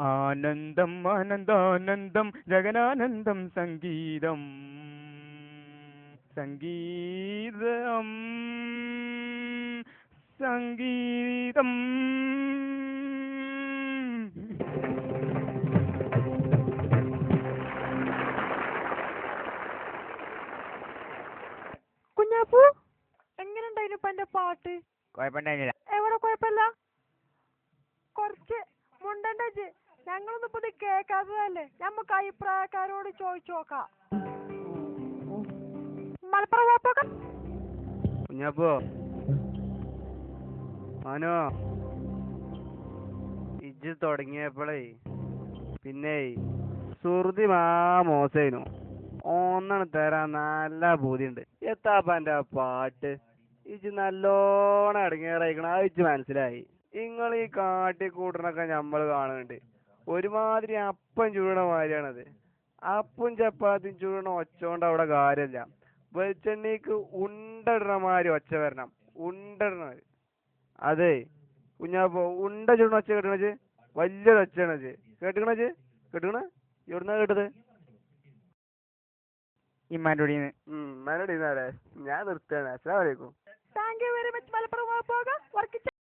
ആനന്ദം ആനന്ദാനന്ദം ജഗനാനന്ദം സംഗീതം സംഗീതം സംഗീതം. കുഞ്ഞാപ്പു, എങ്ങനെയുണ്ടായിരുന്നു ഇപ്പൊ എന്റെ പാട്ട്? കുഴപ്പമുണ്ടായിരുന്നില്ല. എവിടെ കുഴപ്പമില്ല? കുറച്ച് മുണ്ടണ്ടച്ച് ഞങ്ങളൊന്നും ഇപ്പൊ ഇത് കേക്കാത്തതല്ലേ, നമുക്ക് അഭിപ്രായക്കാരോട് ചോദിച്ചു നോക്കാം. മലപ്പുറം കുഴപ്പമൊക്കെ കുഞ്ഞാപ്പോ ആനോ ഇജ്ജ് തുടങ്ങിയപ്പോഴേ പിന്നെ സുഹൃതി മോശമായിരുന്നു. ഒന്നാണ് തരാൻ നല്ല ബോധ്യമുണ്ട്. എത്താപ്പൻ്റെ ആ പാട്ട് ഇജ്ജ് നല്ലോണം ഇടങ്ങേറായിക്കണം. അത് ഇജ്ജ് മനസ്സിലായി. നിങ്ങൾ ഈ കാട്ടിക്കൂട്ടണൊക്കെ നമ്മൾ കാണുന്നുണ്ട്. ഒരുമാതിരി അപ്പം ചൂടണ മാതിരിയാണത്. അപ്പും ചപ്പാത്തിയും ചൂടണ ഒച്ച കൊണ്ട് അവിടെ കാര്യമില്ല. വെളിച്ചെണ്ണീക്ക് ഉണ്ടിടണ മാതിരി ഒച്ച വരണം. ഉണ്ടിടണത് അതെ കുഞ്ഞാപ്പോ ഉണ്ട ചൂടണ ഒച്ച കേട്ടണത് വലിയൊരു ഒച്ചയാണത്. കേട്ടുക്കണത് കേട്ടുക്കണ എവിടുന്നാ കേട്ടത്? ഇമ്മാനോട് ഞാൻ നിർത്തുകയാണ്. അസ്സലാമു അലൈക്കും. Thank you very much. Malappuram പോകാം.